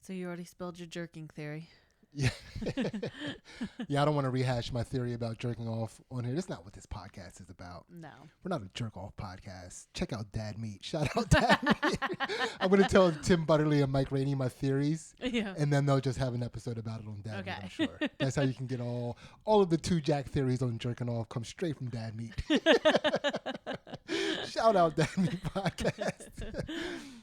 So you already spilled your jerking theory. Yeah. Yeah, I don't want to rehash my theory about jerking off on here. That's not what this podcast is about. No. We're not a jerk off podcast. Check out Dad Meat. Shout out Dad Meat. I'm going to tell Tim Butterly and Mike Rainey my theories. Yeah. And then they'll just have an episode about it on Dad Meat, Okay. I'm sure. That's how you can get all of the 2 Jack theories on jerking off come straight from Dad Meat. Shout out Dad Meat Podcast.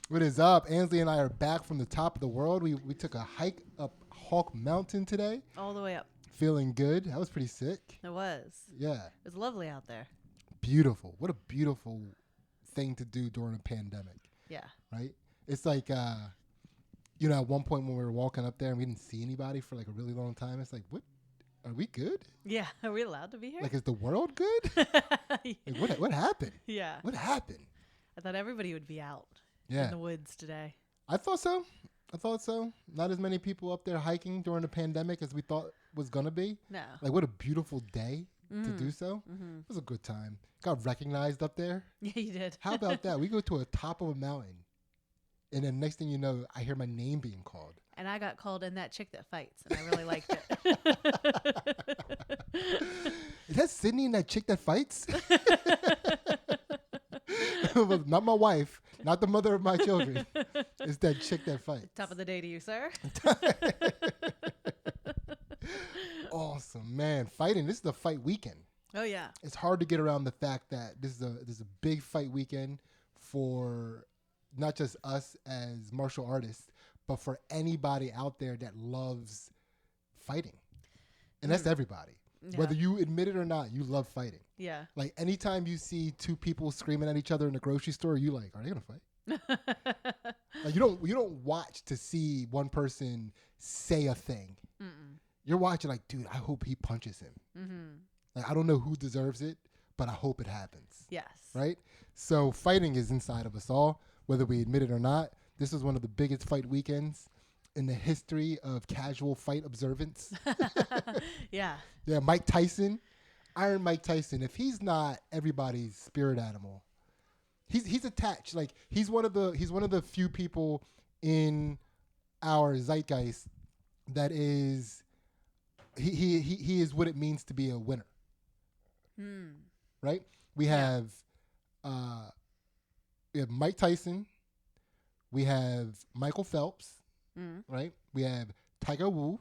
What is up? Ansley and I are back from the top of the world. We took a hike up Hawk Mountain today. All the way up. Feeling good. That was pretty sick. It was. Yeah. It was lovely out there. Beautiful. What a beautiful thing to do during a pandemic. Yeah. Right? It's like, at one point when we were walking up there and we didn't see anybody for like a really long time, it's like, what? Are we good? Yeah. Are we allowed to be here? Like, is the world good? Like, what happened? Yeah. What happened? I thought everybody would be out Yeah. in the woods today. I thought so. Not as many people up there hiking during the pandemic as we thought was going to be. No. Like, what a beautiful day to do so. Mm-hmm. It was a good time. Got recognized up there. Yeah, you did. How about that? We go to a top of a mountain, and then next thing you know, I hear my name being called. And I got called in That Chick That Fights, and I really liked it. Is that Sydney and That Chick That Fights? Not my wife, not the mother of my children. It's That Chick That Fights. Top of the day to you, sir. Awesome, man. Fighting. This is the fight weekend. Oh, yeah. It's hard to get around the fact that this is a big fight weekend for not just us as martial artists, but for anybody out there that loves fighting. And that's everybody. Yeah. Whether you admit it or not, you love fighting. Yeah. Like anytime you see 2 people screaming at each other in the grocery store, you like, are they gonna fight? Like you don't watch to see one person say a thing. Mm-mm. You're watching like, dude, I hope he punches him. Mm-hmm. Like I don't know who deserves it, but I hope it happens. Yes. Right? So fighting is inside of us all, whether we admit it or not. This is one of the biggest fight weekends in the history of casual fight observance. Yeah. Yeah, Mike Tyson, Iron Mike Tyson. If he's not everybody's spirit animal, he's attached. Like he's one of the few people in our zeitgeist that is he is what it means to be a winner. Right? We have Mike Tyson. We have Michael Phelps. Right? We have Tiger Woo.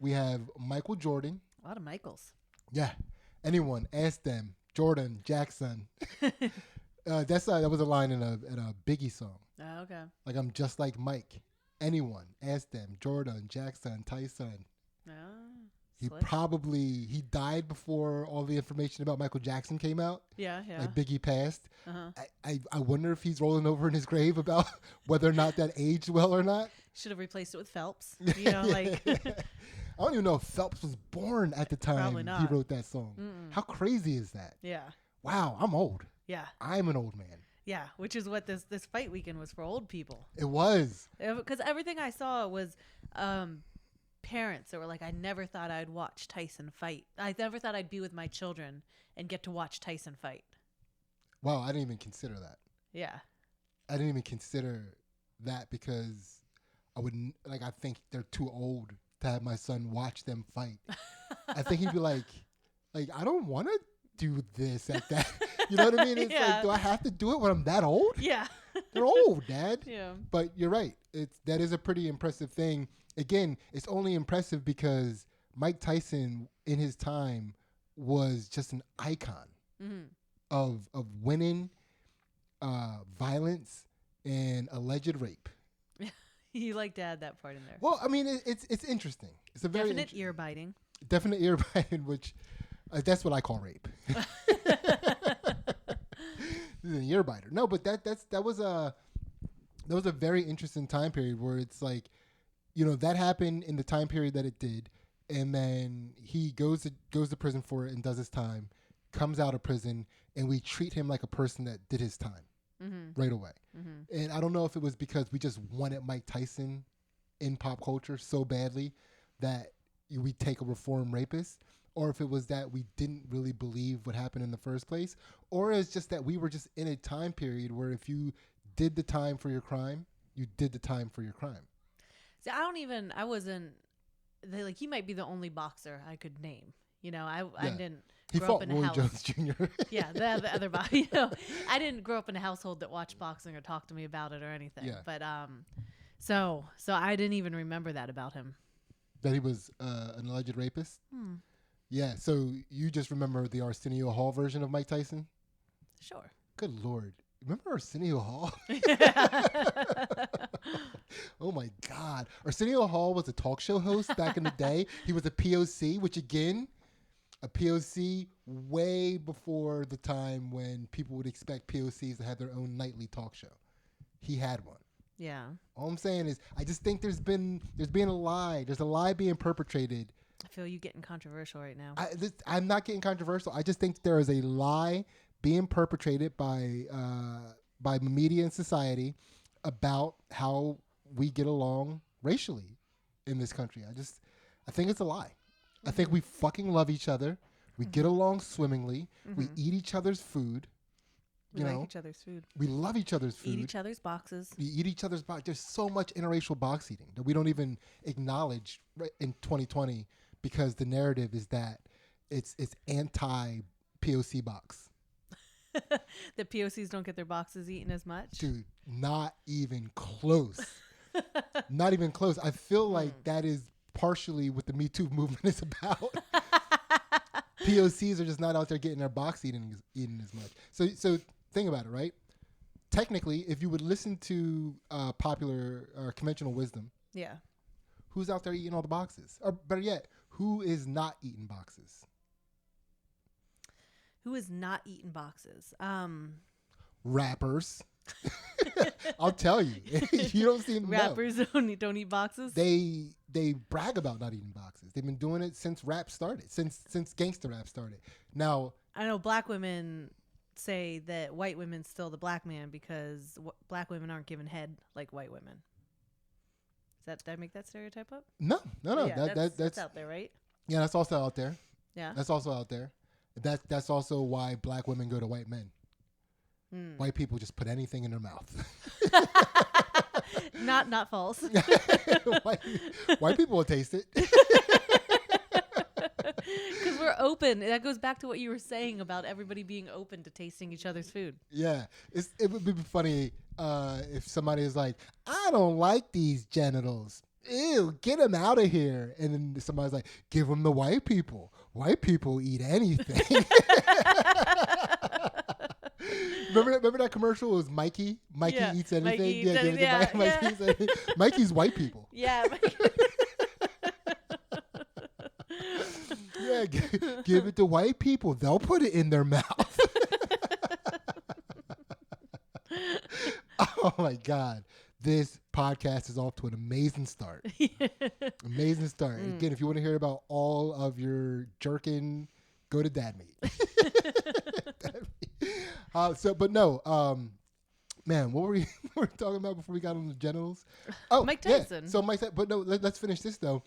We have Michael Jordan. A lot of Michaels. Yeah. Anyone, ask them. Jordan, Jackson. That was a line in a Biggie song. Oh, okay. Like, I'm just like Mike. Anyone, ask them. Jordan, Jackson, Tyson. Oh, He died before all the information about Michael Jackson came out. Yeah, yeah. Like Biggie passed. Uh-huh. I wonder if he's rolling over in his grave about whether or not that aged well or not. Should have replaced it with Phelps. You know, like. I don't even know if Phelps was born at the time Probably he not. wrote that song. Mm-mm. How crazy is that? Yeah. Wow, I'm old. Yeah. I'm an old man. Yeah. Which is what this fight weekend was for old people. It was. Because everything I saw was parents that were like, I never thought I'd watch Tyson fight. I never thought I'd be with my children and get to watch Tyson fight. Wow, I didn't even consider that. Yeah. I didn't even consider that because I think they're too old to have my son watch them fight. I think he'd be like, I don't want to do this at that. You know what I mean? It's like, do I have to do it when I'm that old? Yeah. They're old, Dad. Yeah. But you're right. That is a pretty impressive thing. Again, it's only impressive because Mike Tyson in his time was just an icon of winning, violence, and alleged rape. You like to add that part in there. Well, I mean, it's interesting. It's a very Definite ear biting. Definite ear biting, which that's what I call rape. This is an ear biter. No, but that was a very interesting time period where it's like, that happened in the time period that it did, and then he goes to prison for it and does his time, comes out of prison, and we treat him like a person that did his time right away. And I don't know if it was because we just wanted Mike Tyson in pop culture so badly that we take a reformed rapist, or if it was that we didn't really believe what happened in the first place, or it's just that we were just in a time period where if you did the time for your crime, you did the time for your crime. See, like, he might be the only boxer I could name. You know, I didn't He grow up fought in a Roy house. Jones Jr. Yeah, the other boxer. You know, I didn't grow up in a household that watched boxing or talked to me about it or anything. Yeah. But so I didn't even remember that about him. That he was an alleged rapist. Yeah. So you just remember the Arsenio Hall version of Mike Tyson? Sure. Good Lord. Remember Arsenio Hall? Oh my God. Arsenio Hall was a talk show host back in the day. He was a POC, which again, a POC way before the time when people would expect POCs to have their own nightly talk show. He had one. Yeah. All I'm saying is I just think there's being a lie. There's a lie being perpetrated. I feel you getting controversial right now. I'm not getting controversial. I just think there is a lie being perpetrated by media and society about how we get along racially in this country. I think it's a lie. I think we fucking love each other. We get along swimmingly. We eat each other's food. We like each other's food. We love each other's food. Eat each other's boxes. We eat each other's boxes. There's so much interracial box eating that we don't even acknowledge in 2020 because the narrative is that it's anti-POC box. The POCs don't get their boxes eaten as much? Dude, not even close. Not even close. I feel like that is partially what the Me Too movement is about. POCs are just not out there getting their box eaten as much. So think about it, right? Technically, if you would listen to popular or conventional wisdom, yeah, who's out there eating all the boxes? Or better yet, who is not eating boxes? Who is not eating boxes? Rappers. I'll tell you. You don't see them. Rappers don't eat boxes? They brag about not eating boxes. They've been doing it since rap started, since gangster rap started. Now, I know black women say that white women's still the black man because black women aren't given head like white women. Did I make that stereotype up? No. Yeah, that's out there, right? Yeah, that's also out there. Yeah. That's also out there. That's also why black women go to white men. White people just put anything in their mouth. Not false. White people will taste it. Because we're open. That goes back to what you were saying about everybody being open to tasting each other's food. Yeah. It would be funny if somebody is like, I don't like these genitals. Ew, get them out of here. And then somebody's like, give them to white people. White people eat anything. Remember that commercial? It was Mikey. Mikey eats anything. Mikey eats anything. Mikey eats anything. Mikey's white people. Yeah. Yeah, give it to white people. They'll put it in their mouth. Oh my God. This podcast is off to an amazing start. Amazing start. Again, if you want to hear about all of your jerking, go to Dad Meat. Man, what were we talking about before we got on the genitals? Oh, Mike Tyson. Yeah. So Mike, but no, let's finish this though.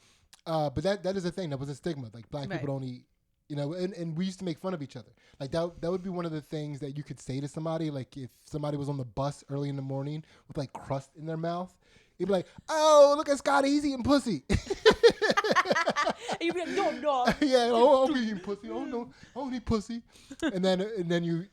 But that is a thing. That was a stigma. Like black people don't eat. You know, and we used to make fun of each other. Like that would be one of the things that you could say to somebody. Like if somebody was on the bus early in the morning with like crust in their mouth, you'd be like, "Oh, look at Scotty, he's eating pussy." And you'd be like, "No." Yeah, I'm eating pussy. Oh no, I don't eat pussy. And then you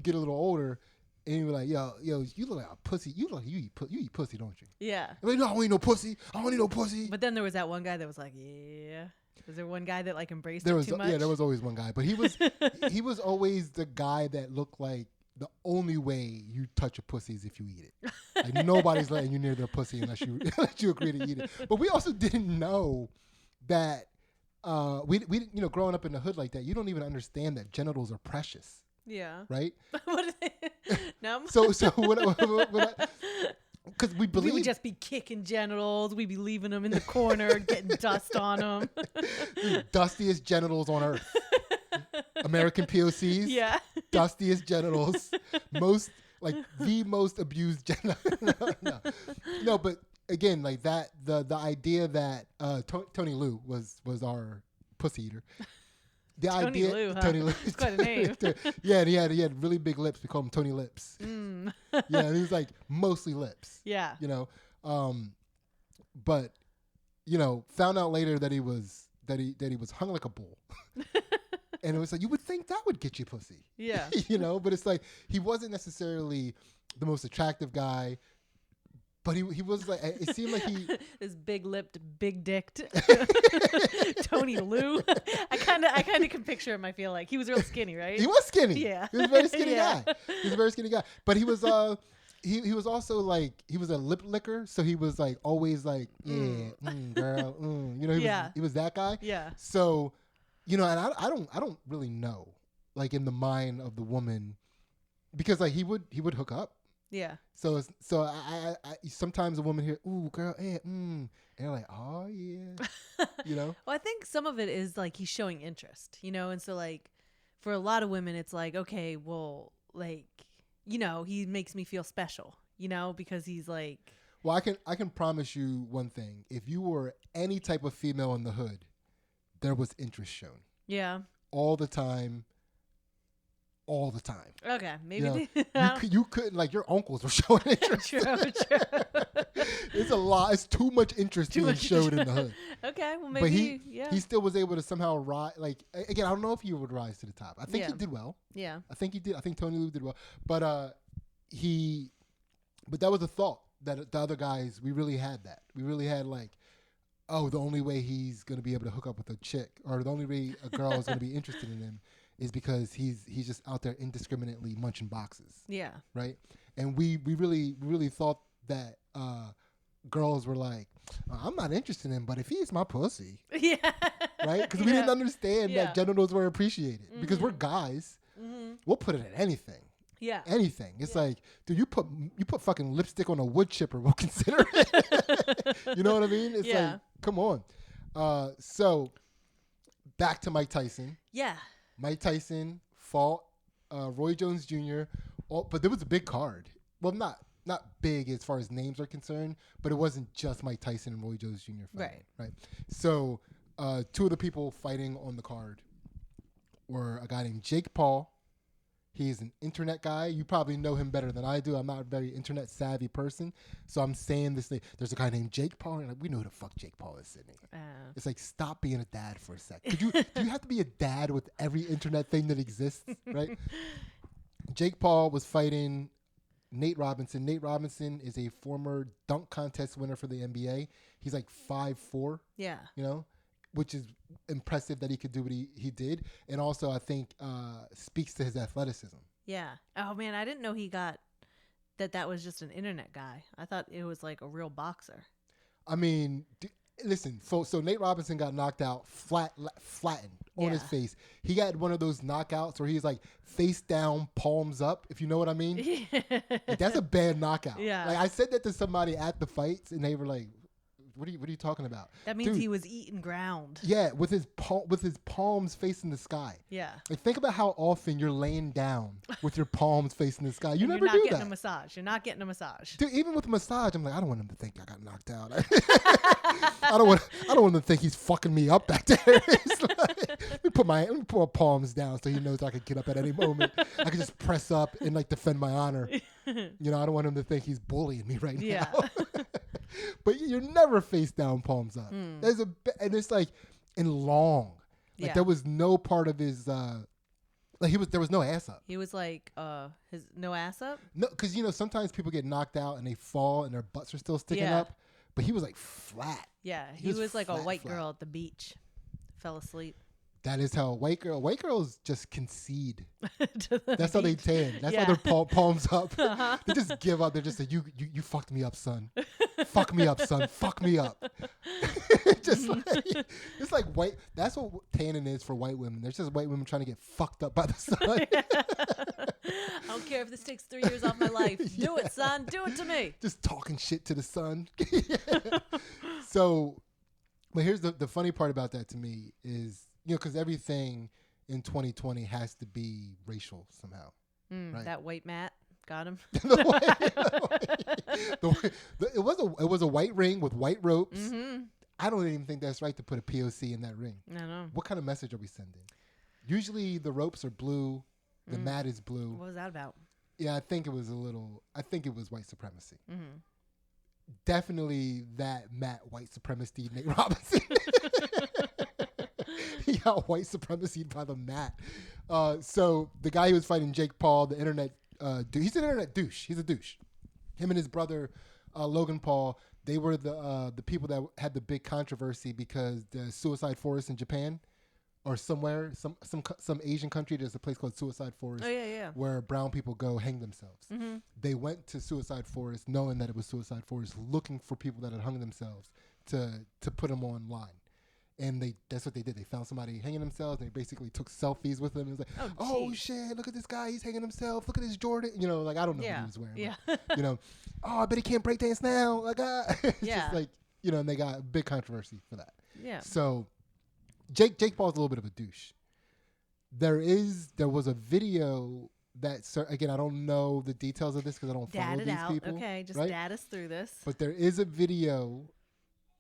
get a little older, and you're like, yo, you look like a pussy. You eat pussy, don't you? Yeah. I'm like, no, I don't eat no pussy. I don't eat no pussy. But then there was that one guy that was like, yeah. Was there one guy that like embraced it too much? Yeah, there was always one guy, but he was always the guy that looked like the only way you touch a pussy is if you eat it. Like nobody's letting you near their pussy unless you agree to eat it. But we also didn't know that we growing up in the hood like that, you don't even understand that genitals are precious. Yeah. Right? What are they? No. So because we believe we would just be kicking genitals. We'd be leaving them in the corner, getting dust on them. Dustiest genitals on earth. American POCs. Yeah. Dustiest genitals. The most abused genitals. No, but again, like that, the idea that Tony Lou was our pussy eater. the Tony idea, Lou, huh? Tony Lou, It's quite a name. yeah, and he had really big lips. We call him Tony Lips. Mm. Yeah, he was like mostly lips. Yeah. You know, but you know, found out later that he was hung like a bull. And it was like, you would think that would get you pussy. Yeah. You know, but it's like he wasn't necessarily the most attractive guy, but he was like, it seemed like he this big lipped, big dicked Tony Lou. I kind of can picture him. I feel like he was real skinny, right? he was skinny. Yeah. He was a very skinny Yeah. guy. He was a very skinny guy. But he was he was also like, he was a lip licker, so he was like always like, yeah, girl, you know, he was that guy. Yeah. So, you know, and I don't really know, like in the mind of the woman, because like he would hook up. Yeah. So I sometimes a woman hear, ooh, girl, and they're like, oh yeah, you know. Well, I think some of it is like he's showing interest, you know, and so like for a lot of women, it's like, okay, well, like, you know, he makes me feel special, you know, because he's like. Well, I can promise you one thing: if you were any type of female in the hood, there was interest shown. Yeah. All the time. Okay, maybe you know, you couldn't, like, your uncles were showing interest. True. It's a lot. It's too much interest being showed in the hood. Okay, well But maybe he still was able to somehow rise. Like, again, I don't know if he would rise to the top. I think he did well. Yeah. I think he did. I think Tony Lou did well. But but that was a thought that the other guys, we really had that. We really had like, oh, the only way he's going to be able to hook up with a chick, or the only way a girl is going to be interested in him, is because he's just out there indiscriminately munching boxes. Yeah. Right. And we really thought that girls were like, I'm not interested in him, but if he eats my pussy, Yeah. right? Because we didn't understand that genitals were appreciated. Mm-hmm. Because we're guys, we'll put it in anything. Yeah. Anything. It's like, dude, you put fucking lipstick on a wood chipper, we'll consider it. You know what I mean? It's like, come on. So back to Mike Tyson. Yeah. Mike Tyson fought Roy Jones Jr. But there was a big card. Well, not big as far as names are concerned, but it wasn't just Mike Tyson and Roy Jones Jr. fighting. Right. So two of the people fighting on the card were a guy named Jake Paul. He's an internet guy. You probably know him better than I do. I'm not a very internet savvy person, so I'm saying this thing. There's a guy named Jake Paul, and we know who the fuck Jake Paul is, Sydney. It's like, stop being a dad for a sec. Do you have to be a dad with every internet thing that exists, right? Jake Paul was fighting Nate Robinson. Nate Robinson is a former dunk contest winner for the NBA. He's like 5'4". Yeah. You know, which is impressive that he could do what he did. And also, I think, speaks to his athleticism. Yeah. Oh, man, I didn't know he got that was just an internet guy. I thought it was like a real boxer. I mean, listen, so Nate Robinson got knocked out, flattened on his face. He got one of those knockouts where he's like face down, palms up, if you know what I mean. Like, that's a bad knockout. Yeah. Like, I said that to somebody at the fights, and they were like, What are you talking about? That means he was eating ground. Yeah, with his palms facing the sky. Yeah. Like, think about how often you're laying down with your palms facing the sky. You never do that. You're not getting a massage. You're not getting a massage. Dude, even with a massage, I'm like, I don't want him to think I got knocked out. I don't want him to think he's fucking me up back there. Like, let me put my palms down so he knows I can get up at any moment. I can just press up and like defend my honor. You know, I don't want him to think he's bullying me right now. But you're never face down, palms up. And it's like in long. Like there was no part of his there was no ass up. He was like his no ass up? No, because you know sometimes people get knocked out and they fall and their butts are still sticking up. But he was like flat. Yeah, he was like a white girl at the beach. Fell asleep. That is how white girls just concede. That's how they tan. That's how their palms up. They just give up. They're just like, you fucked me up, son. Fuck me up, son. Fuck me up. Just like, it's like white. That's what tanning is for white women. There's just white women trying to get fucked up by the sun. I don't care if this takes 3 years off my life. Do it, son. Do it to me. Just talking shit to the sun. So, but here's the funny part about that to me is, you know, because everything in 2020 has to be racial somehow. Right? That white mat got him. It was a white ring with white ropes. I don't even think that's right to put a POC in that ring. I know. What kind of message are we sending? Usually the ropes are blue, the mat is blue. What was that about? Yeah, I think it was white supremacy. Mm-hmm. Definitely that mat white supremacy Nate Robinson. He got white supremacy by the mat. So the guy who was fighting Jake Paul, the internet he's an internet douche. He's a douche. Him and his brother Logan Paul, they were the people that had the big controversy because the suicide forest in Japan or somewhere, some Asian country, there's a place called Suicide Forest where brown people go hang themselves. Mm-hmm. They went to Suicide Forest knowing that it was Suicide Forest, looking for people that had hung themselves to put them online. And that's what they did. They found somebody hanging themselves. They basically took selfies with them. It was like, oh shit, look at this guy. He's hanging himself. Look at this Jordan. You know, like, I don't know what he was wearing. Yeah. But, you know, oh, I bet he can't break dance now. Like, it's yeah. just like, you know, and they got a big controversy for that. Yeah. So Jake Paul's a little bit of a douche. There was a video that, again, I don't know the details of this because I don't follow these people. Okay, just right? dad us through this. But there is a video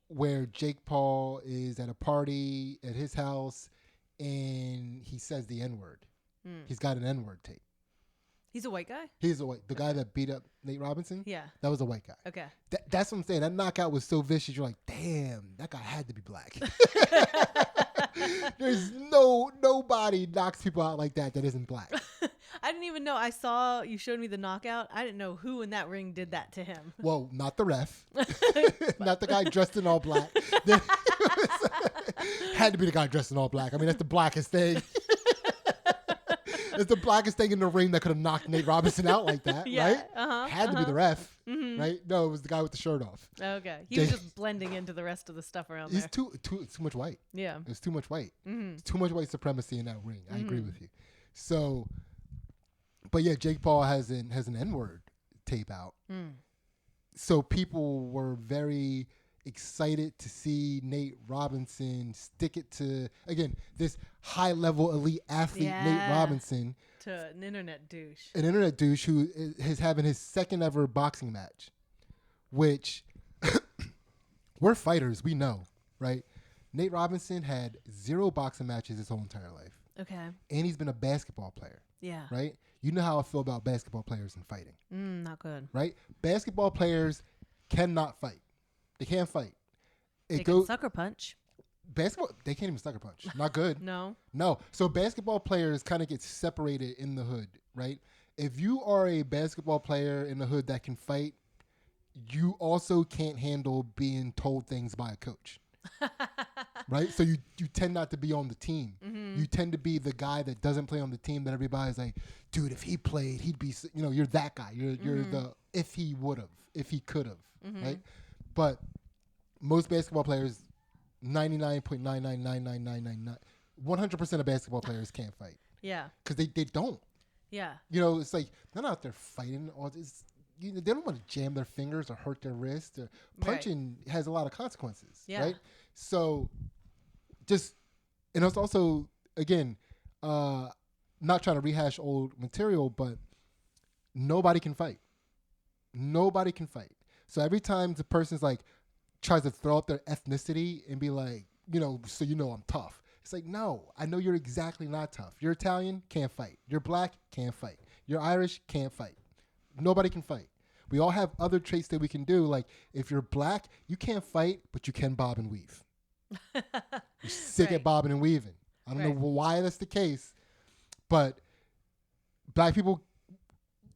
where Jake Paul is at a party at his house and he says the N-word. He's got an N-word tape. He's a white guy? He's a white. The guy that beat up Nate Robinson? Yeah. That was a white guy. Okay. That's what I'm saying. That knockout was so vicious. You're like, damn, that guy had to be black. There's nobody knocks people out like that isn't black. I didn't even know. I saw you showed me the knockout. I didn't know who in that ring did that to him. Well, not the ref. Not the guy dressed in all black. Had to be the guy dressed in all black. I mean, that's the blackest thing. It's the blackest thing in the ring that could have knocked Nate Robinson out like that, right? Had to be the ref, right? No, it was the guy with the shirt off. Okay. He was just blending into the rest of the stuff around there. He's too much white. Yeah. It's too much white. It's too much white supremacy in that ring. I agree with you. So, but yeah, Jake Paul has an N-word tape out. So people were very excited to see Nate Robinson stick it to, again, this high-level elite athlete, Nate Robinson. To an internet douche. An internet douche who is having his second ever boxing match, which we're fighters, we know, right? Nate Robinson had 0 boxing matches his whole entire life. Okay. And he's been a basketball player. Yeah. Right? You know how I feel about basketball players and fighting. Not good. Right? Basketball players cannot fight. They can't fight. They can sucker punch. Basketball, they can't even sucker punch. Not good. No. So basketball players kind of get separated in the hood, right? If you are a basketball player in the hood that can fight, you also can't handle being told things by a coach. Right? So you tend not to be on the team. You tend to be the guy that doesn't play on the team that everybody's like, dude, if he played, he'd be, you know, you're that guy. You're the, if he would have, if he could have, right? But most basketball players, 99.9999999, 100% of basketball players can't fight. Yeah. Because they don't. Yeah. You know, it's like, they're not out there fighting. They don't want to jam their fingers or hurt their wrist. Or punching has a lot of consequences, right? So and it's also, again, not trying to rehash old material, but nobody can fight. Nobody can fight. So every time the person's like, tries to throw up their ethnicity and be like, you know, so you know I'm tough. It's like, no, I know you're exactly not tough. You're Italian, can't fight. You're black, can't fight. You're Irish, can't fight. Nobody can fight. We all have other traits that we can do. Like, if you're black, you can't fight, but you can bob and weave. You're sick at bobbing and weaving. I don't know why that's the case, but black people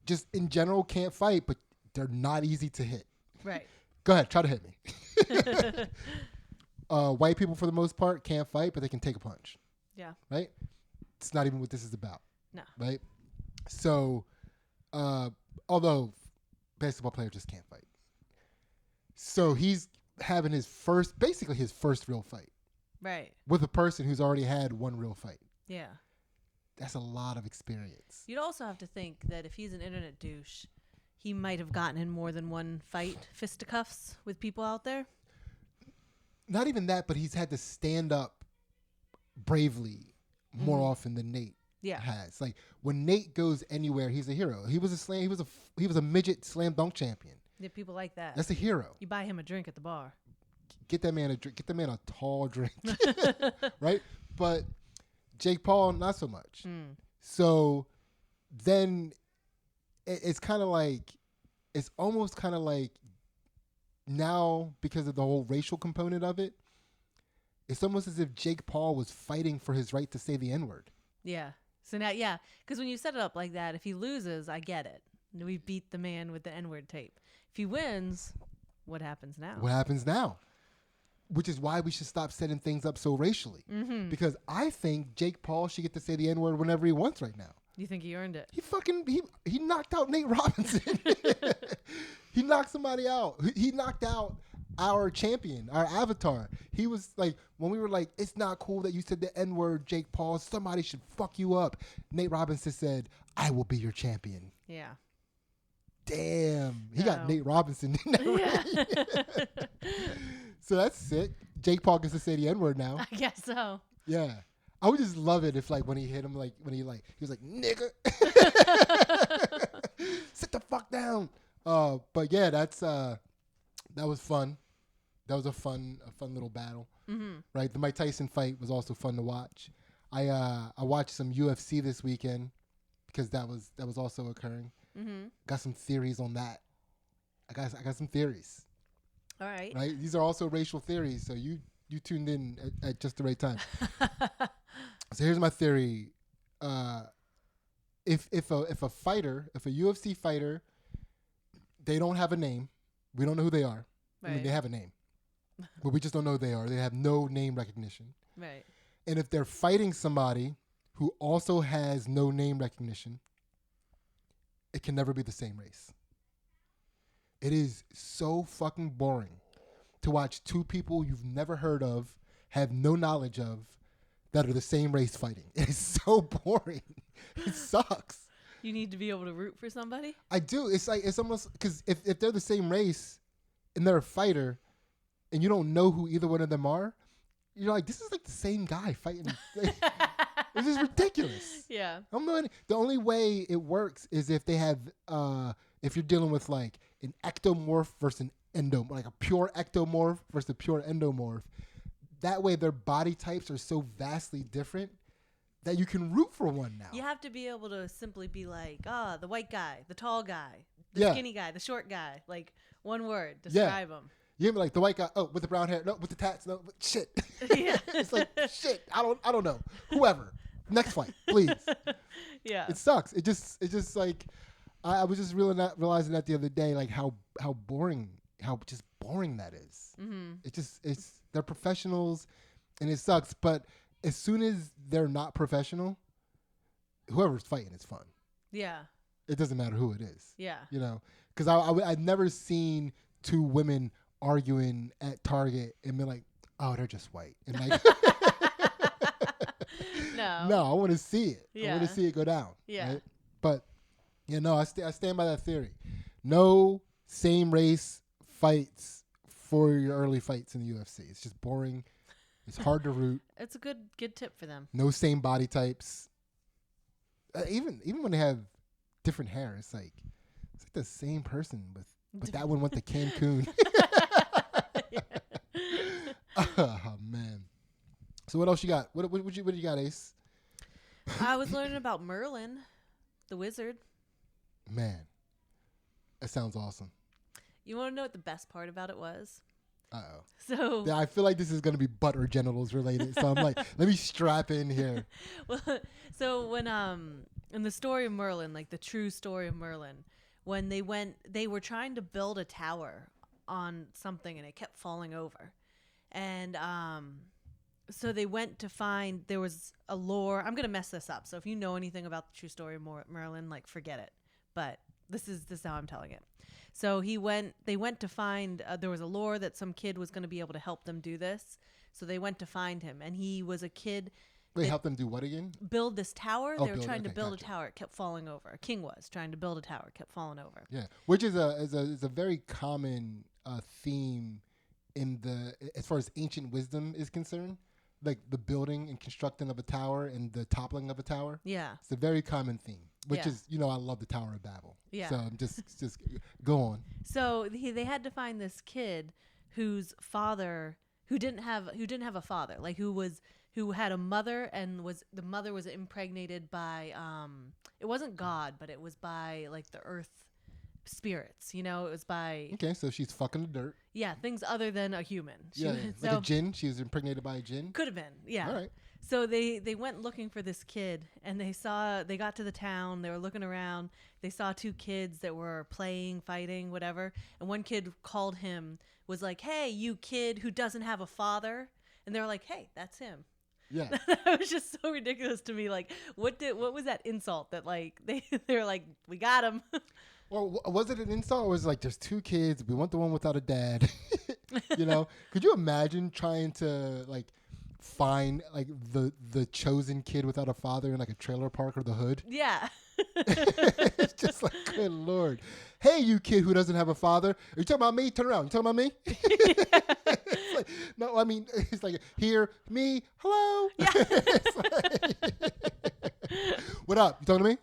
just in general can't fight, but they're not easy to hit. Right. Go ahead, try to hit me. White people, for the most part, can't fight, but they can take a punch. Yeah. Right? It's not even what this is about. No. Right? So, although basketball players just can't fight. So he's having his first real fight. Right. With a person who's already had one real fight. Yeah. That's a lot of experience. You'd also have to think that if he's an internet douche, he might have gotten in more than one fight, fisticuffs with people out there. Not even that, but he's had to stand up bravely more often than Nate has. Like, when Nate goes anywhere, he's a hero. He was a midget slam dunk champion. Yeah, people like that. That's a hero. You buy him a drink at the bar. Get that man a drink. Get that man a tall drink. Right? But Jake Paul, not so much. So then it's kind of like, it's almost kind of like now, because of the whole racial component of it, it's almost as if Jake Paul was fighting for his right to say the N-word. Yeah. So now, yeah, because when you set it up like that, if he loses, I get it. We beat the man with the N-word tape. If he wins, what happens now? What happens now? Which is why we should stop setting things up so racially. Because I think Jake Paul should get to say the N-word whenever he wants right now. You think he earned it? He knocked out Nate Robinson. He knocked somebody out. He knocked out our champion, our avatar. He was like, when we were like, it's not cool that you said the N-word, Jake Paul. Somebody should fuck you up. Nate Robinson said, I will be your champion. Yeah. Damn. He got Nate Robinson in that ring. So that's sick. Jake Paul gets to say the N-word now. I guess so. Yeah. I would just love it if, like, when he hit him, like, he was like, nigga. Sit the fuck down. But yeah, that was fun. That was a fun little battle. Right? The Mike Tyson fight was also fun to watch. I watched some UFC this weekend because that was also occurring. Got some theories on that. I got some theories. All right. Right? These are also racial theories, so you tuned in at just the right time. So here's my theory. If a fighter, if a UFC fighter, they don't have a name, we don't know who they are. Right. I mean, they have a name, but we just don't know who they are. They have no name recognition. Right. And if they're fighting somebody who also has no name recognition, it can never be the same race. It is so fucking boring to watch two people you've never heard of, have no knowledge of, that are the same race fighting. It is so boring. It sucks. You need to be able to root for somebody? I do. It's like, it's almost, because if they're the same race and they're a fighter and you don't know who either one of them are, you're like, this is like the same guy fighting. This is ridiculous. Yeah. The only way it works is if they have, if you're dealing with like an ectomorph versus an endomorph, like a pure ectomorph versus a pure endomorph. That way their body types are so vastly different that you can root for one now. You have to be able to simply be like, the white guy, the tall guy, the skinny guy, the short guy. Like, one word, describe them. You be like, the white guy, with the brown hair, no, with the tats, no, shit. Yeah. It's like, shit, I don't know. Whoever. Next fight, please. Yeah. It sucks. It just like, I was just realizing that the other day, like how boring that is. They're professionals and it sucks. But as soon as they're not professional, whoever's fighting is fun. Yeah. It doesn't matter who it is. Yeah. You know, because I've never seen two women arguing at Target and be like, oh, they're just white. And like, no, I want to see it. Yeah. I want to see it go down. Yeah. Right? But, I stand by that theory. No same race fights for your early fights in the UFC. It's just boring. It's hard to root. It's a good tip for them. No same body types. Even when they have different hair, it's like the same person, but that one went to Cancun. Oh man. So what else you got? What do you got, Ace? I was learning about Merlin, the wizard. Man, that sounds awesome. You want to know what the best part about it was? Uh-oh. So yeah, I feel like this is going to be butt or genitals related. So I'm like, let me strap in here. Well, so when in the story of Merlin, like the true story of Merlin, when they were trying to build a tower on something and it kept falling over. And so they went to find, there was a lore. I'm going to mess this up. So if you know anything about the true story of Merlin, like forget it. But this is how I'm telling it. So they went to find, there was a lore that some kid was going to be able to help them do this. So they went to find him, and he was a kid. Wait, help them do what again? Build this tower. They were trying to build gotcha. a tower. It kept falling over. A king was trying to build a tower. It kept falling over. Yeah, which is a very common theme in as far as ancient wisdom is concerned. Like the building and constructing of a tower and the toppling of a tower. Yeah. It's a very common theme, which is, I love the Tower of Babel. Yeah. So I'm just go on. So they had to find this kid whose father, who didn't have a father, like who who had a mother, and the mother was impregnated by it wasn't God, but it was by like the earth spirits. You know, it was by Okay, so she's fucking the dirt. yeah, things other than a human. Yeah, like a djinn. She was impregnated by a djinn. Could have been, yeah. All right. So they went looking for this kid, and they got to the town. They were looking around. They saw two kids that were playing, fighting, whatever. And one kid called him, was like, "Hey, you kid who doesn't have a father." And they were like, "Hey, that's him." Yeah. That was just so ridiculous to me. Like, what was that insult that like they were like, "We got him." Well, was it an insult or was it like there's two kids, we want the one without a dad? You know, could you imagine trying to like find like the chosen kid without a father in like a trailer park or the hood? Yeah. It's just like, good Lord. Hey, you kid who doesn't have a father. Are you talking about me? Turn around. You talking about me? It's like, no, I mean, it's like, here, me, hello. Yeah. It's like, what up? You talking to me?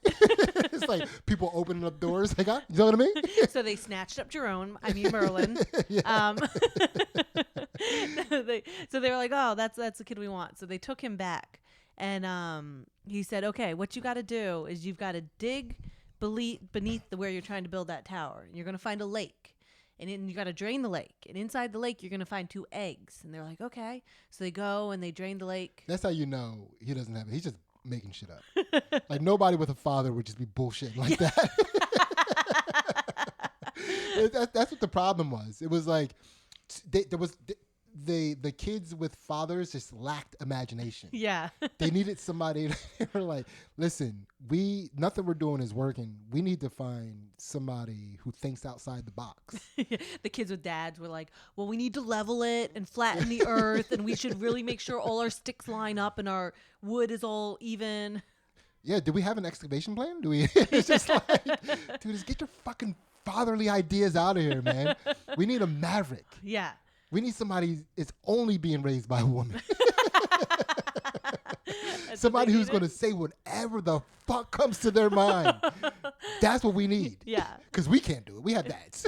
It's like people opening up doors. Like, you talking to me? So they snatched up Merlin. Yeah. So they were like, "Oh, that's the kid we want." So they took him back, and he said, "Okay, what you got to do is you've got to dig beneath where you're trying to build that tower. You're going to find a lake, and then you got to drain the lake. And inside the lake, you're going to find 2 eggs." And they're like, "Okay." So they go and they drain the lake. That's how you know he doesn't have it. He's just making shit up. Like nobody with a father would just be bullshitting like that. That's what the problem was. It was like the kids with fathers just lacked imagination. Yeah. They needed somebody. They were like, listen, nothing we're doing is working. We need to find somebody who thinks outside the box. The kids with dads were like, "Well, we need to level it and flatten the earth, and we should really make sure all our sticks line up and our wood is all even." Yeah, do we have an excavation plan? Do we? It's just like, dude, just get your fucking fatherly ideas out of here, man. We need a maverick. Yeah. We need somebody that's only being raised by a woman. Somebody who's going to say whatever the fuck comes to their mind. That's what we need. Yeah. Because we can't do it. We have dads.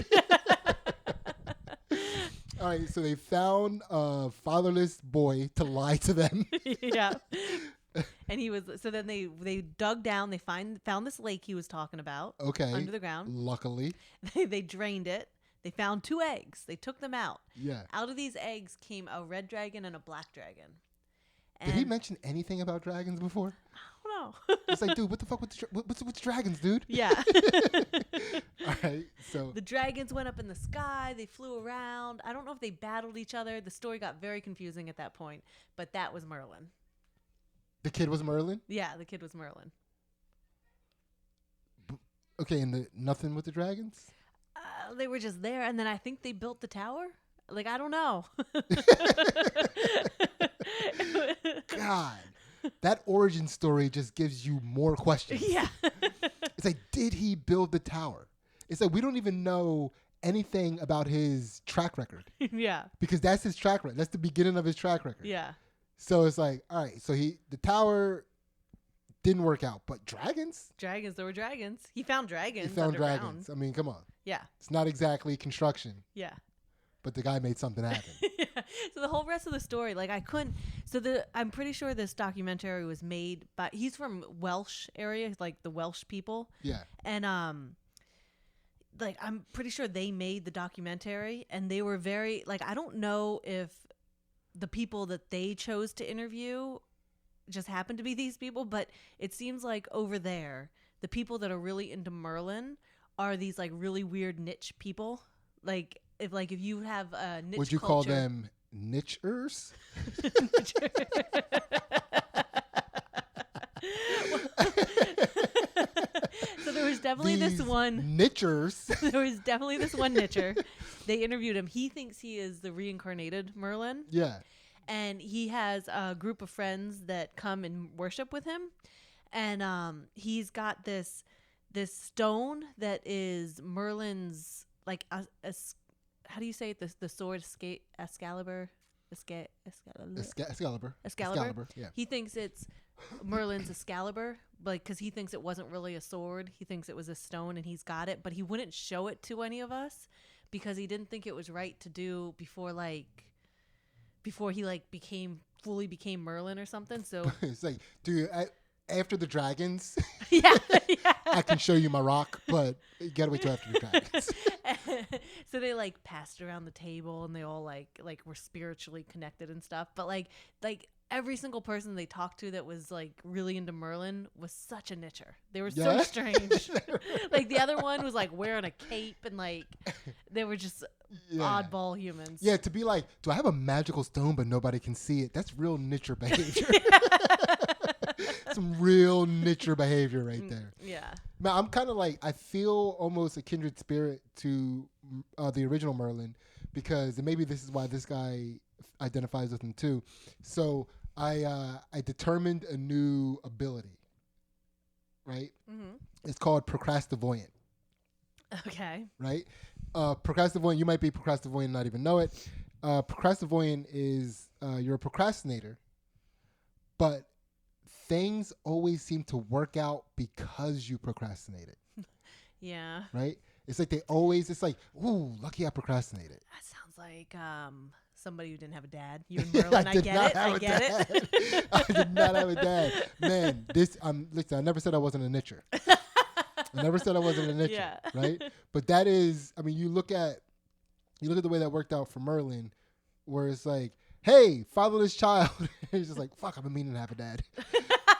All right, so they found a fatherless boy to lie to them. Yeah. And so then they dug down, they found this lake he was talking about. Okay. Under the ground. Luckily. They drained it. They found 2 eggs. They took them out. Yeah. Out of these eggs came a red dragon and a black dragon. Did he mention anything about dragons before? I don't know. It's like, dude, what the fuck what's dragons, dude? Yeah. All right, so the dragons went up in the sky. They flew around. I don't know if they battled each other. The story got very confusing at that point, but that was Merlin. The kid was Merlin? Yeah, the kid was Merlin. Okay, and nothing with the dragons? They were just there, and then I think they built the tower. Like, I don't know. God, that origin story just gives you more questions. Yeah. It's like, did he build the tower? It's like, we don't even know anything about his track record. Yeah. Because that's his track record. That's the beginning of his track record. Yeah. So it's like, all right, so the tower didn't work out, but dragons? Dragons, there were dragons. He found dragons. He found underground. dragons. I mean, come on. Yeah. It's not exactly construction. Yeah. But the guy made something happen. Yeah. So the whole rest of the story, like I'm pretty sure this documentary was made by, he's from Welsh area, like the Welsh people. Yeah. And like I'm pretty sure they made the documentary, and they were very like, I don't know if the people that they chose to interview just happened to be these people, but it seems like over there, the people that are really into Merlin are these like really weird niche people. Like if you have a niche would you culture, call them nichers? So there was definitely this one nichers. There was definitely this one nicher. They interviewed him. He thinks he is the reincarnated Merlin. Yeah. And he has a group of friends that come and worship with him. And he's got this stone that is Merlin's, like, how do you say it? The sword Excalibur? Excalibur. Yeah. He thinks it's Merlin's Excalibur, like, because he thinks it wasn't really a sword. He thinks it was a stone, and he's got it. But he wouldn't show it to any of us because he didn't think it was right to do before before he like fully became Merlin or something. So It's like, dude, after the dragons, yeah, yeah. I can show you my rock, but you gotta wait till after the dragons. So they like passed around the table and they all like were spiritually connected and stuff. But like every single person they talked to that was like really into Merlin was such a nicher. They were so Yeah. strange. Like the other one was like wearing a cape and like they were just oddball humans. Yeah, to be like, do I have a magical stone but nobody can see it? That's real nicher behavior. Some real nicher behavior right there. Yeah. Now, I'm kind of like, I feel almost a kindred spirit to the original Merlin, because, and maybe this is why this guy identifies with him too. So I determined a new ability, right? Mm-hmm. It's called procrastavoyant, Okay. right? Procrastavoyant, you might be procrastavoyant and not even know it. Procrastavoyant is you're a procrastinator, but things always seem to work out because you procrastinated. Yeah. Right? It's like it's like, ooh, lucky I procrastinated. That sounds like somebody who didn't have a dad. You and Merlin, I get it. I get it. I did not have a dad. Man, listen, I never said I wasn't a nicher. I never said I wasn't a nicher. Yeah. Right? But that is, I mean, you look at the way that worked out for Merlin, where it's like, hey, fatherless child. He's just like, fuck, I've been meaning to have a dad.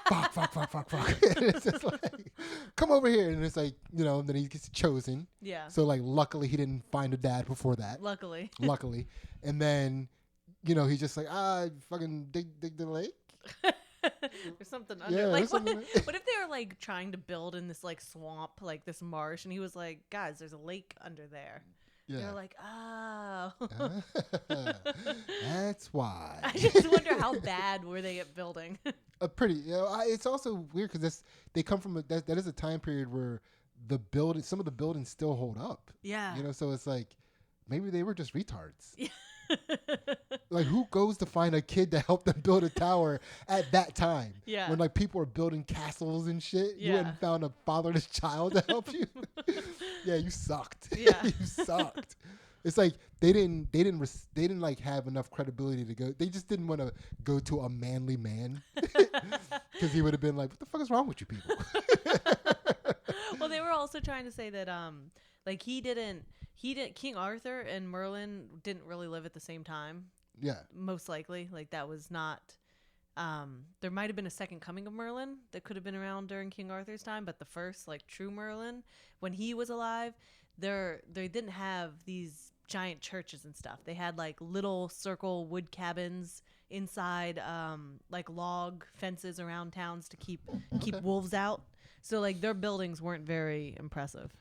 fuck. It's just like, come over here. And it's like, then he gets chosen. Yeah. So like, luckily he didn't find a dad before that. Luckily. And then, he's just like, fucking dig the lake. There's something under. Yeah, like, what if they were like trying to build in this like swamp, like this marsh, and he was like, guys, there's a lake under there. Yeah. They're like, oh. That's why. I just wonder how bad were they at building. Pretty. It's also weird because they come from that is a time period where some of the buildings still hold up. Yeah. So it's like maybe they were just retards. Yeah. Like, who goes to find a kid to help them build a tower at that time? Yeah. When like people are building castles and shit. Yeah. You hadn't found a fatherless child to help you. Yeah, you sucked. Yeah. You sucked. It's like they didn't like have enough credibility to go. They just didn't want to go to a manly man because he would have been like, "What the fuck is wrong with you people?" Well, they were also trying to say that like King Arthur and Merlin didn't really live at the same time. Yeah. Most likely, like that was not. There might have been a second coming of Merlin that could have been around during King Arthur's time, but the first, like, true Merlin, when he was alive, they didn't have these giant churches and stuff. They had like little circle wood cabins inside, like log fences around towns to keep wolves out. So like their buildings weren't very impressive.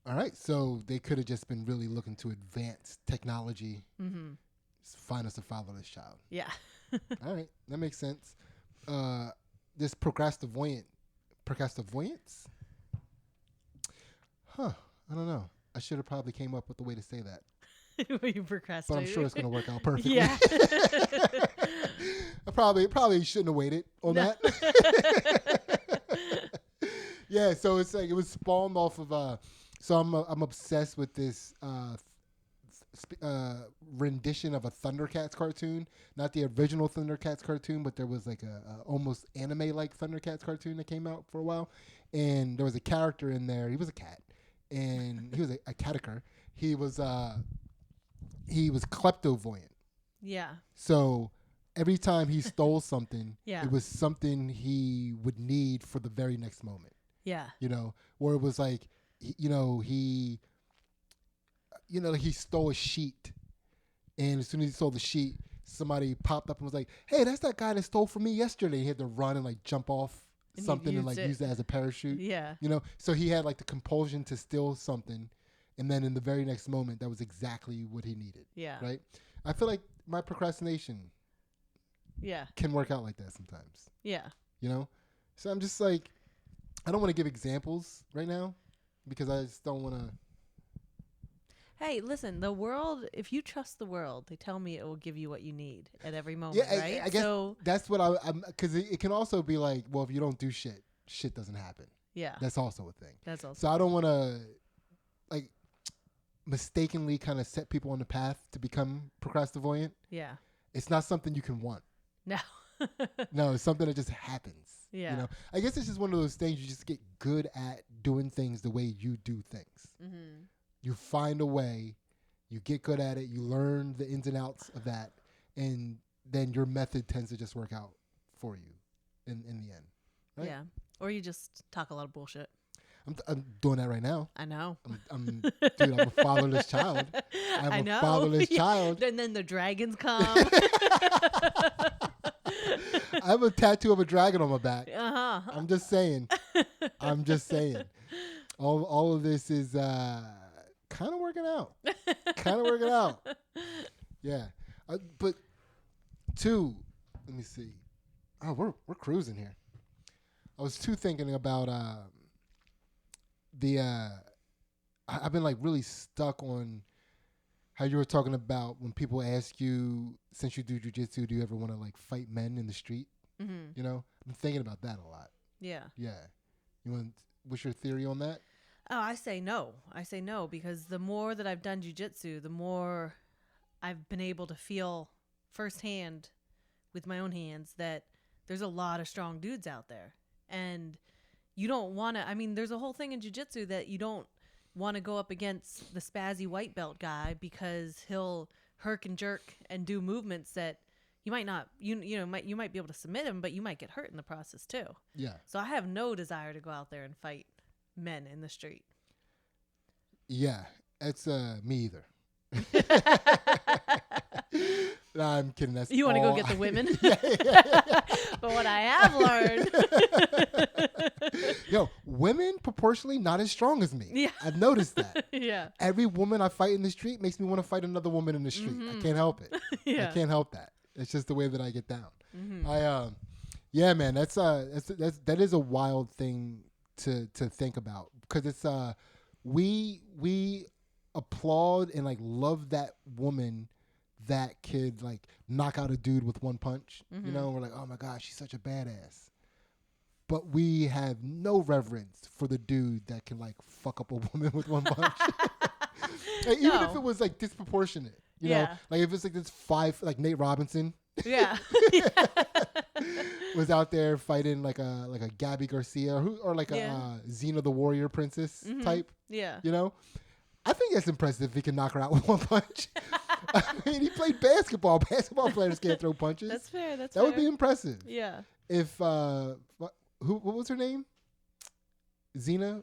All right, so they could have just been really looking to advance technology. Mm-hmm. Find us a fatherless child. Yeah. All right, that makes sense. This procrastavoyance? Huh, I don't know. I should have probably came up with a way to say that. You procrastinated. But I'm sure it's going to work out perfectly. Yeah. I probably shouldn't have waited on that. Yeah, so it's like it was spawned off of so I'm obsessed with this rendition of a Thundercats cartoon, not the original Thundercats cartoon, but there was like a almost anime like Thundercats cartoon that came out for a while, and there was a character in there. He was a cat, and he was a cataker. He was kleptovoyant. Yeah. So every time he stole something, yeah. It was something he would need for the very next moment. Yeah. Where it was like, he stole a sheet, and as soon as he stole the sheet, somebody popped up and was like, "Hey, that's that guy that stole from me yesterday." He had to run and like jump off something and like use it as a parachute. Yeah. So he had like the compulsion to steal something, and then in the very next moment, that was exactly what he needed. Yeah. Right. I feel like my procrastination. Yeah. Can work out like that sometimes. Yeah. So I'm just like, I don't want to give examples right now because I just don't want to. Hey, listen, the world, if you trust the world, they tell me it will give you what you need at every moment, right? I guess that's what I'm, because it can also be like, well, if you don't do shit doesn't happen. Yeah. That's also a thing. That's also. So I don't want to, like, mistakenly kind of set people on the path to become procrastavoyant. Yeah. it's not something you can want. No. No, it's something that just happens. Yeah. You know, I guess it's just one of those things you just get good at doing things the way you do things. Mm-hmm. You find a way, you get good at it, you learn the ins and outs of that, and then your method tends to just work out for you in the end. Right? Yeah. Or you just talk a lot of bullshit. I'm doing that right now. I know. Dude, I'm a fatherless child. I know. Fatherless child. And then the dragons come. I have a tattoo of a dragon on my back. Uh-huh. I'm just saying. All of this is kind of working out. Yeah. But two, let me see. Oh, we're cruising here. I was thinking about I've been like really stuck on how you were talking about when people ask you, since you do jujitsu, do you ever want to like fight men in the street? Mm-hmm. You know, I've been thinking about that a lot. Yeah. Yeah. What's your theory on that? Oh, I say no. Because the more that I've done jujitsu, the more I've been able to feel firsthand with my own hands that there's a lot of strong dudes out there. And you don't want to, I mean, there's a whole thing in jiu-jitsu that you don't want to go up against the spazzy white belt guy because he'll herk and jerk and do movements that you might not, you might be able to submit him, but you might get hurt in the process too. Yeah. So I have no desire to go out there and fight men in the street. Yeah. It's me either. No, I'm kidding. That's You want to go get the women? But what I have learned, women proportionally not as strong as me. Yeah. I've noticed that. Yeah. Every woman I fight in the street makes me want to fight another woman in the street. Mm-hmm. I can't help it. Yeah. I can't help that. It's just the way that I get down. Mm-hmm. Yeah, man, that is a wild thing to think about, because it's we applaud and like love that woman that could like knock out a dude with one punch. Mm-hmm. You know, we're like, oh my gosh, she's such a badass. But we have no reverence for the dude that can like fuck up a woman with one punch. Like, even if it was like disproportionate, you know, like if it's like this like Nate Robinson. Yeah. Was out there fighting like a Gabby Garcia or like a Xena the Warrior Princess type. Yeah. You know? I think that's impressive if he can knock her out with one punch. I mean, he played basketball. Basketball players can't throw punches. That's fair. That would be impressive. Yeah. If what was her name? Xena?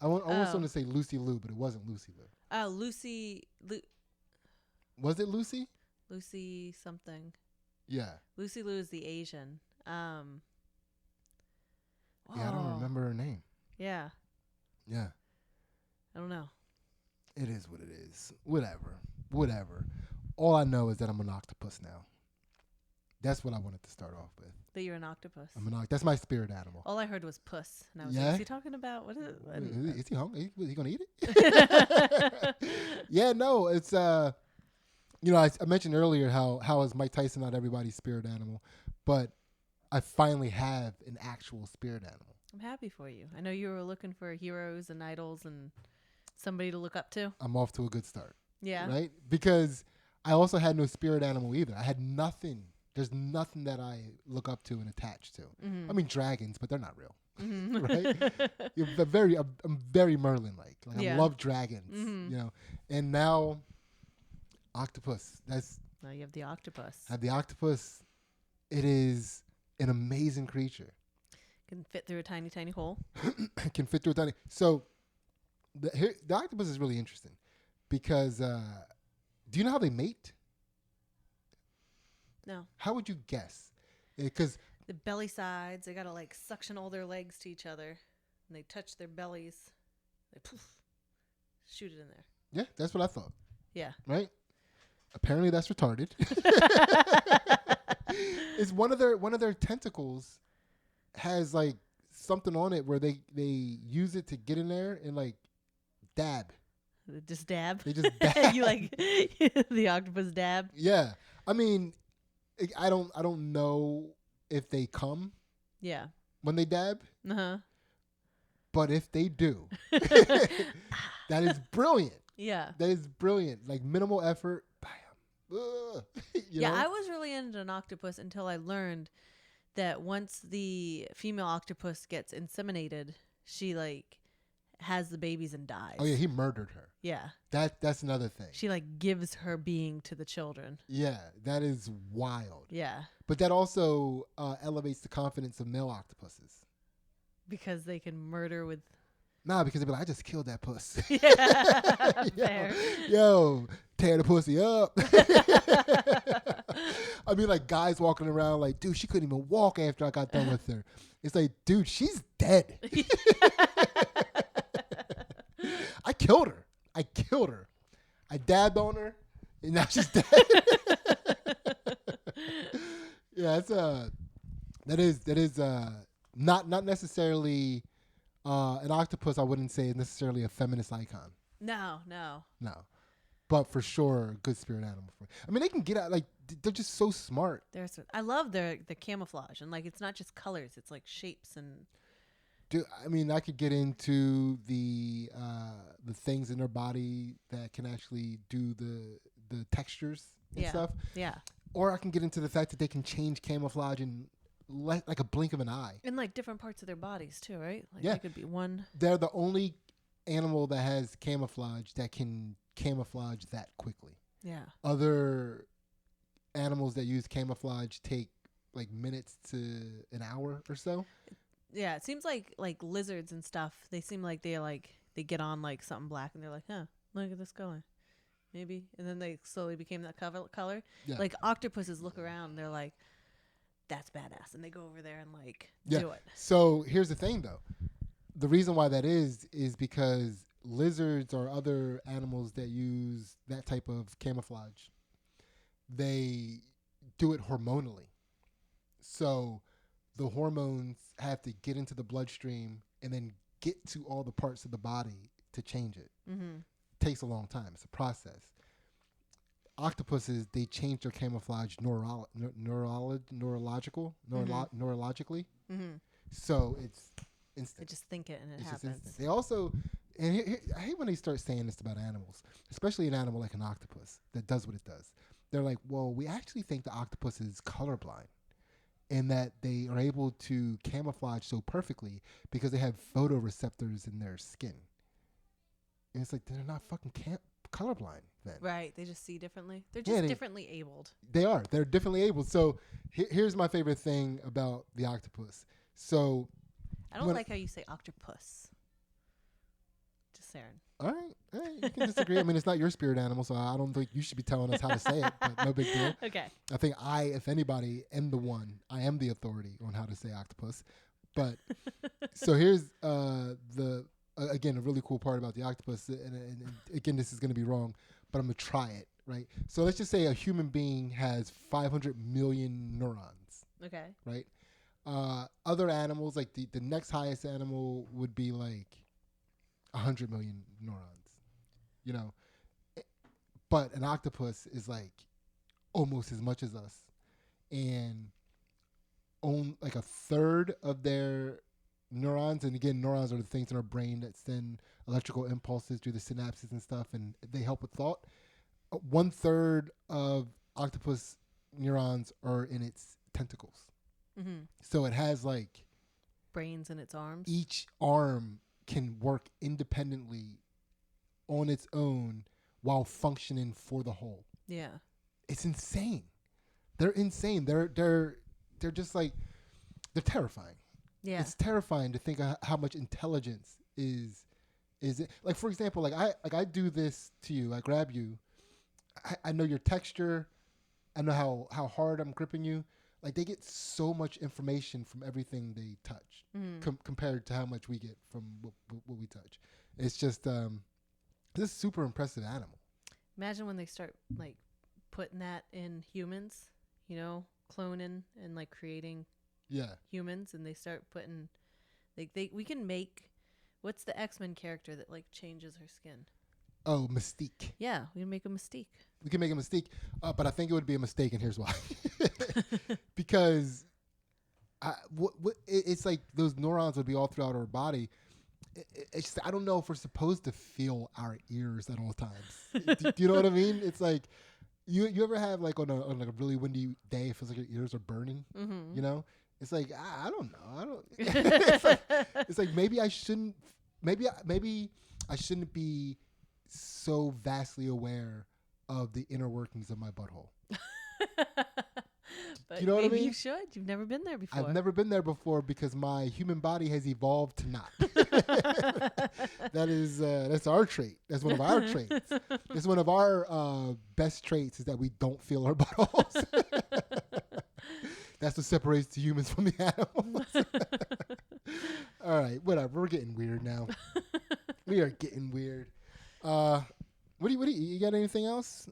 I almost want to say Lucy Liu, but it wasn't Lucy Liu. Was it Lucy? Lucy something. Yeah. Lucy Liu is the Asian. Yeah, I don't remember her name. Yeah. Yeah. I don't know. It is what it is. Whatever. All I know is that I'm an octopus now. That's what I wanted to start off with. That you're an octopus. That's my spirit animal. All I heard was puss. And I was like, is he talking about, what is it? Is he hungry? Is he going to eat it? Yeah, no, it's, I mentioned earlier how is Mike Tyson not everybody's spirit animal, but I finally have an actual spirit animal. I'm happy for you. I know you were looking for heroes and idols and somebody to look up to. I'm off to a good start. Yeah. Right? Because I also had no spirit animal either. I had nothing. There's nothing that I look up to and attach to. Mm-hmm. I mean, dragons, but they're not real. Mm-hmm. Right? I'm very Merlin-like. I love dragons, you know. And now, octopus. Now you have the octopus. I have the octopus. It is an amazing creature. Can fit through a tiny, tiny hole. Can fit through a tiny. So, the octopus is really interesting because do you know how they mate? No. How would you guess? Because the belly sides, they gotta like suction all their legs to each other, and they touch their bellies. They poof, shoot it in there. Yeah, that's what I thought. Yeah. Right. Apparently, that's retarded. It's one of their tentacles has like something on it where they use it to get in there and like dab. Just dab. They just dab. You like the octopus dab? Yeah. I mean, I don't know if they come. Yeah. When they dab. Uh-huh. But if they do, that is brilliant. Yeah. That is brilliant. Like minimal effort. Bam. Yeah, I was really into an octopus until I learned that once the female octopus gets inseminated, she like has the babies and dies. Oh yeah, he murdered her. Yeah. That's another thing. She like gives her being to the children. Yeah, that is wild. Yeah. But that also elevates the confidence of male octopuses. Because they can murder with. Nah, because they'd be like, I just killed that puss. Yeah. Fair. Yo, tear the pussy up. I mean, like guys walking around like, dude, she couldn't even walk after I got done with her. It's like, dude, she's dead. I killed her. I dabbed on her, and now she's dead. Yeah, it's that is not necessarily an octopus. I wouldn't say is necessarily a feminist icon. No. But for sure, a good spirit animal. I mean, they can get out like they're just so smart. I love the camouflage, and like it's not just colors; it's like shapes and. Dude, I mean, I could get into the things in their body that can actually do the textures and stuff. Yeah. Or I can get into the fact that they can change camouflage in like a blink of an eye. And like different parts of their bodies too, right? Like Yeah. They could be one. They're the only animal that has camouflage that can camouflage that quickly. Yeah. Other animals that use camouflage take like minutes to an hour or so. Yeah, it seems like lizards and stuff. They seem like they get on like something black and they're like, huh, look at this color, maybe, and then they slowly became that color. Yeah. Like octopuses look around and they're like, that's badass, and they go over there and like do it. So here's the thing, though. The reason why that is because lizards or other animals that use that type of camouflage, they do it hormonally. So the hormones have to get into the bloodstream and then get to all the parts of the body to change it. Mm-hmm. Takes a long time. It's a process. Octopuses, they change their camouflage neurologically. Mm-hmm. So it's instant. They just think it and it It's just happens. instant. They also, and I hate when they start saying this about animals, especially an animal like an octopus that does what it does. They're like, well, we actually think the octopus is colorblind. And that they are able to camouflage so perfectly because they have photoreceptors in their skin. And it's like, they're not fucking colorblind then. Right. They just see differently. They're just differently abled. They are. They're differently able. So here's my favorite thing about the octopus. So I don't like how you say octopus. Just saying. All right. You can disagree. I mean, it's not your spirit animal, so I don't think you should be telling us how to say it, but no big deal. Okay. I think if anybody, am the one. I am the authority on how to say octopus. But so here's again, a really cool part about the octopus. And again, this is going to be wrong, but I'm going to try it, right? So let's just say a human being has 500 million neurons. Okay. Right? Other animals, like the next highest animal would be like 100 million neurons, but an octopus is like almost as much as us and own like a third of their neurons. And again, neurons are the things in our brain that send electrical impulses through the synapses and stuff, and they help with thought. 1/3 of octopus neurons are in its tentacles. Mm-hmm. So it has like brains in its arms. Each arm can work independently on its own while functioning for the whole. Yeah. It's insane. They're insane. They're just like, they're terrifying. Yeah. It's terrifying to think of how much intelligence is it. Like, for example, I do this to you. I grab you. I know your texture. I know how hard I'm gripping you. Like, they get so much information from everything they touch compared to how much we get from what we touch. It's just this super impressive animal. Imagine when they start like putting that in humans, cloning and like creating humans, and they start putting we can make, what's the X-Men character that like changes her skin? Oh, Mystique. Yeah, we can make a Mystique. We can make a Mystique, but I think it would be a mistake, and here's why. Because it's like those neurons would be all throughout our body. It's just, I don't know if we're supposed to feel our ears at all times. Do you know what I mean? It's like, You ever have like on like a really windy day, it feels like your ears are burning. Mm-hmm. You know, it's like I don't know. I don't. it's like maybe I shouldn't. Maybe I shouldn't be so vastly aware of the inner workings of my butthole. But You know what I maybe mean? you should. You've never been there before. I've never been there before because my human body has evolved to not. That's our trait. That's one of our traits. It's one of our best traits is that we don't feel our buttholes. That's what separates the humans from the animals. All right, whatever. We're getting weird now. We are getting weird. What do you got anything else?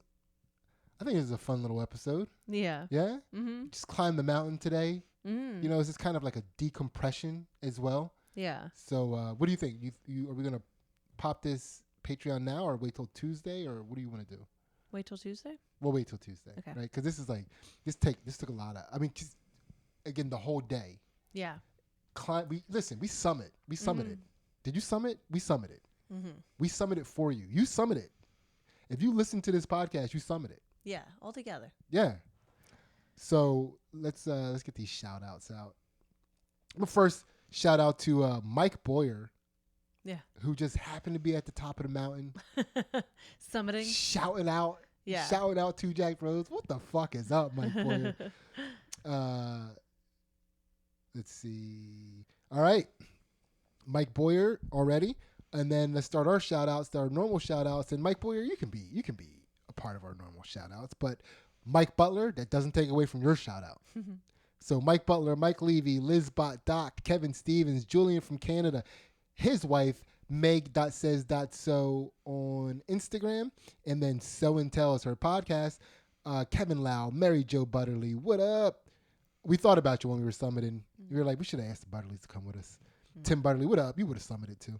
I think this is a fun little episode. Yeah. Yeah? Mm-hmm. Just climbed the mountain today. Mm. You know, it's just kind of like a decompression as well. Yeah. So what do you think? Are we going to pop this Patreon now or wait till Tuesday or what do you want to do? Wait till Tuesday? We'll wait till Tuesday. Okay. Right? Because this is like, this took a lot of, I mean, just, again, the whole day. Yeah. We summited. Did you summit? We summited. Mm-hmm. We summited for you. You summited. If you listen to this podcast, you summited. Yeah, all together. Yeah. So let's get these shout outs out. But first, shout out to Mike Boyer. Yeah. Who just happened to be at the top of the mountain. Summiting. Shouting out. Yeah. Shouting out to Jack Rose. What the fuck is up, Mike Boyer? Let's see. All right. Mike Boyer already. And then let's start our shout outs, our normal shout outs. And Mike Boyer, you can be a part of our normal shout outs. But Mike Butler, that doesn't take away from your shout out. So Mike Butler, Mike Levy, Liz Bot, Doc, Kevin Stevens, Julian from Canada, his wife, Meg.says.so on Instagram, and then So and Tell is her podcast. Kevin Lau, Mary Jo Butterly, what up? We thought about you when we were summiting. We were like, we should have asked the Butterleys to come with us. Tim Butterly, what up? You would have summited too.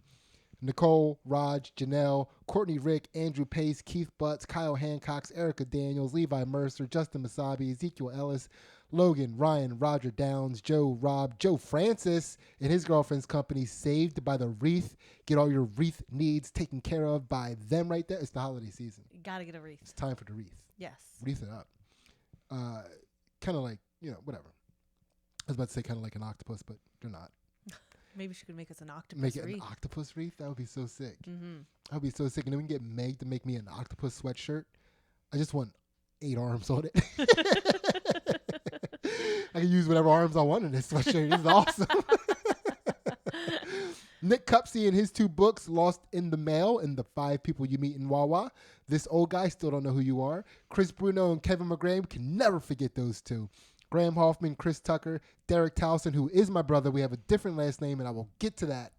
Nicole, Raj, Janelle, Courtney Rick, Andrew Pace, Keith Butts, Kyle Hancox, Erica Daniels, Levi Mercer, Justin Masabi, Ezekiel Ellis, Logan, Ryan, Roger Downs, Joe, Rob, Joe Francis, and his girlfriend's company, Saved by the Wreath. Get all your wreath needs taken care of by them right there. It's the holiday season. You gotta get a wreath. It's time for the wreath. Yes. Wreath it up. Kind of like, whatever. I was about to say kind of like an octopus, but they're not. Maybe she could make us an octopus Make it wreath. an octopus wreath? That would be so sick. Mm-hmm. That would be so sick. And then we can get Meg to make me an octopus sweatshirt. I just want 8 arms on it. I can use whatever arms I want in this sweatshirt. This is awesome. Nick Cupsey and his 2 books, Lost in the Mail and The 5 People You Meet in Wawa. This old guy, still don't know who you are. Chris Bruno and Kevin McGrane, can never forget those 2. Graham Hoffman, Chris Tucker, Derek Towson, who is my brother. We have a different last name, and I will get to that.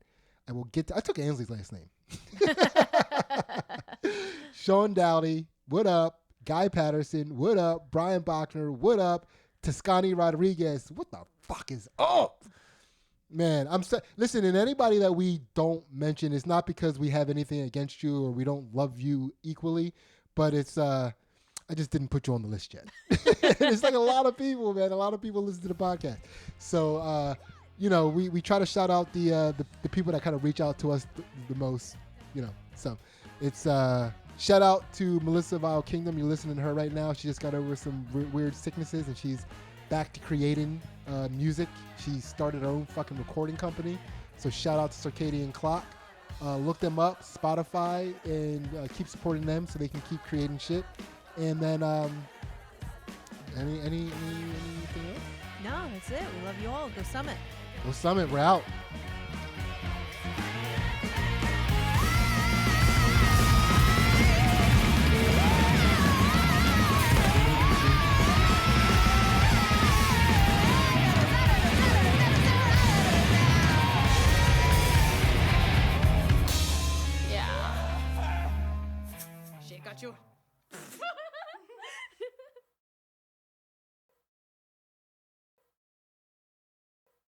I took Ansley's last name. Sean Dowdy, what up? Guy Patterson, what up? Brian Bachner, what up? Toscani Rodriguez, what the fuck is up? Man, listen, and anybody that we don't mention, it's not because we have anything against you or we don't love you equally, but it's I just didn't put you on the list yet. It's like a lot of people, man. A lot of people listen to the podcast. So, we try to shout out the people that kind of reach out to us the most, So it's shout out to Melissa Vile Kingdom. You're listening to her right now. She just got over some weird sicknesses, and she's back to creating music. She started her own fucking recording company. So shout out to Circadian Clock. Look them up, Spotify, and keep supporting them so they can keep creating shit. And then, anything else? No, that's it. We love you all. Go Summit. Go Summit. We're out. Yeah. Shit got you.